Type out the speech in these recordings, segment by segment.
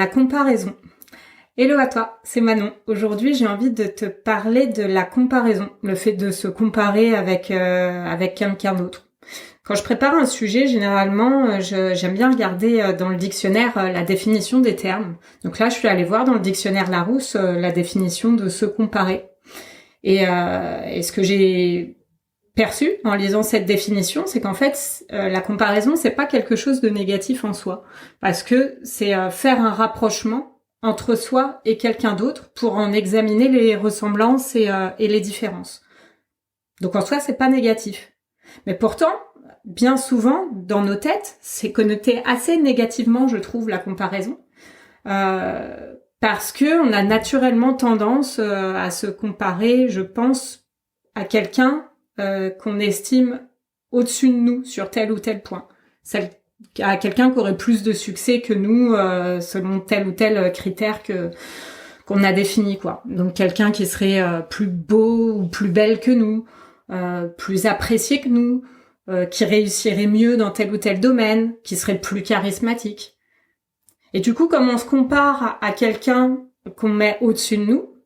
la comparaison. Hello à toi, c'est Manon. Aujourd'hui, j'ai envie de te parler de la comparaison, le fait de se comparer avec quelqu'un d'autre. Quand je prépare un sujet, généralement, j'aime bien regarder dans le dictionnaire la définition des termes. Donc là, je suis allée voir dans le dictionnaire Larousse la définition de se comparer. Et ce que j'ai perçu en lisant cette définition, c'est qu'en fait, la comparaison, c'est pas quelque chose de négatif en soi, parce que c'est faire un rapprochement entre soi et quelqu'un d'autre pour en examiner les ressemblances et les différences. Donc en soi, c'est pas négatif. Mais pourtant, bien souvent, dans nos têtes, c'est connoté assez négativement, je trouve, la comparaison. Parce que on a naturellement tendance à se comparer, je pense, à quelqu'un qu'on estime au-dessus de nous sur tel ou tel point. À quelqu'un qui aurait plus de succès que nous selon tel ou tel critère qu'on a défini, quoi. Donc quelqu'un qui serait plus beau ou plus belle que nous, plus apprécié que nous, qui réussirait mieux dans tel ou tel domaine, qui serait plus charismatique. Et du coup, comme on se compare à quelqu'un qu'on met au-dessus de nous,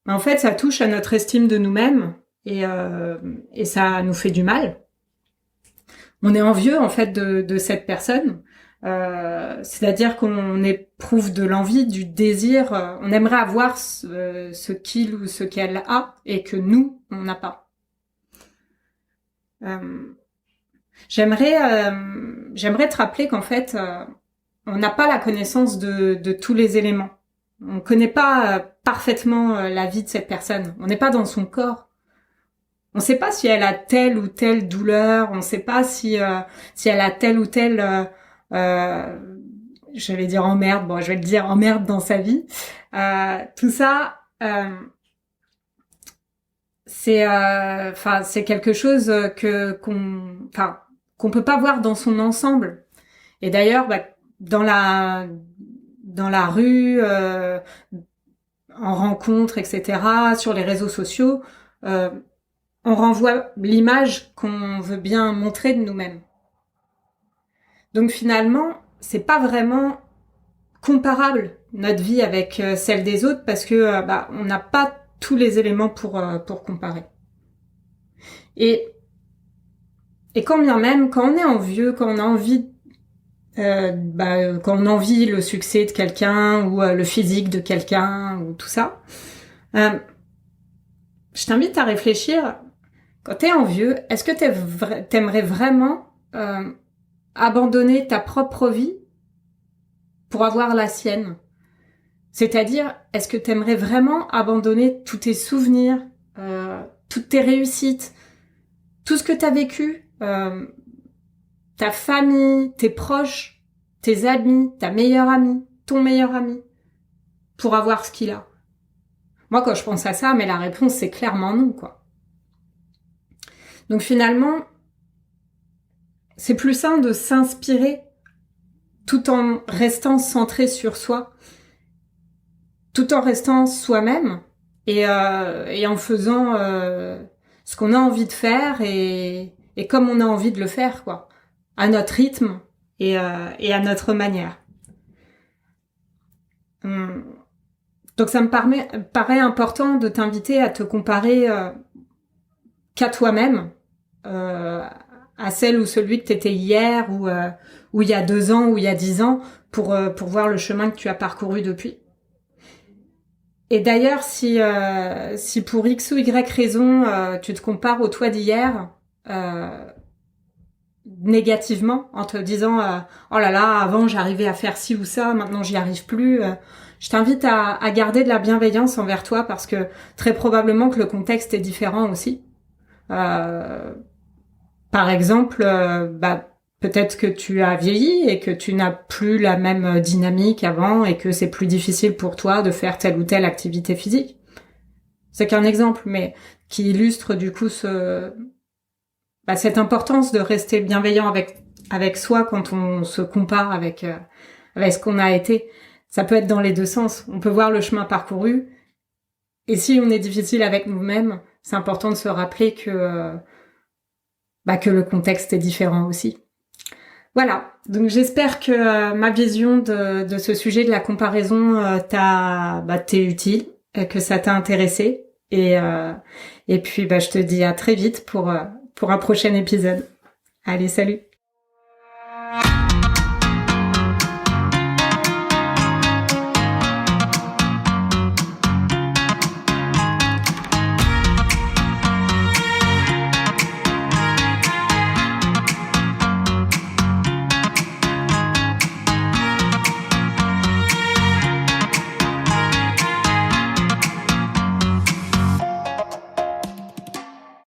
en fait, ça touche à notre estime de nous-mêmes et ça nous fait du mal. On est envieux en fait de cette personne, c'est-à-dire qu'on éprouve de l'envie, du désir. On aimerait avoir ce qu'il ou ce qu'elle a et que nous on n'a pas. J'aimerais te rappeler qu'en fait on n'a pas la connaissance de tous les éléments. On connaît pas parfaitement la vie de cette personne. On n'est pas dans son corps. On ne sait pas si elle a telle ou telle douleur. On ne sait pas si elle a telle ou telle, j'allais dire emmerde. Bon, je vais le dire emmerde dans sa vie. Tout ça, c'est quelque chose qu'on peut pas voir dans son ensemble. Et d'ailleurs, dans la rue, en rencontre, etc., sur les réseaux sociaux, on renvoie l'image qu'on veut bien montrer de nous-mêmes. Donc finalement, c'est pas vraiment comparable notre vie avec celle des autres parce que on n'a pas tous les éléments pour comparer. Et quand bien même, quand on est envieux, quand on a envie quand on envie le succès de quelqu'un ou le physique de quelqu'un ou tout ça, je t'invite à réfléchir. Quand t'es envieux, est-ce que t'aimerais vraiment abandonner ta propre vie pour avoir la sienne? C'est-à-dire, est-ce que t'aimerais vraiment abandonner tous tes souvenirs, toutes tes réussites, tout ce que t'as vécu, ta famille, tes proches, tes amis, ta meilleure amie, ton meilleur ami, pour avoir ce qu'il a? Moi, quand je pense à ça, mais la réponse, c'est clairement non, quoi. Donc finalement, c'est plus sain de s'inspirer tout en restant centré sur soi, tout en restant soi-même et en faisant ce qu'on a envie de faire et comme on a envie de le faire, quoi, à notre rythme et à notre manière. Donc ça me paraît important de t'inviter à te comparer qu'à toi-même, à celle ou celui que t'étais hier ou il y a 2 ans ou il y a 10 ans pour voir le chemin que tu as parcouru depuis. Et d'ailleurs, si pour X ou Y raison tu te compares au toi d'hier négativement en te disant oh là là, avant j'arrivais à faire ci ou ça, maintenant j'y arrive plus, je t'invite à garder de la bienveillance envers toi parce que très probablement que le contexte est différent aussi. Par exemple, peut-être que tu as vieilli et que tu n'as plus la même dynamique avant et que c'est plus difficile pour toi de faire telle ou telle activité physique. C'est qu'un exemple, mais qui illustre du coup cette importance de rester bienveillant avec soi quand on se compare avec ce qu'on a été. Ça peut être dans les deux sens. On peut voir le chemin parcouru et si on est difficile avec nous-mêmes, c'est important de se rappeler que le contexte est différent aussi. Voilà, donc j'espère que ma vision de ce sujet de la comparaison t'est utile, que ça t'a intéressé. Et puis je te dis à très vite pour un prochain épisode. Allez, salut!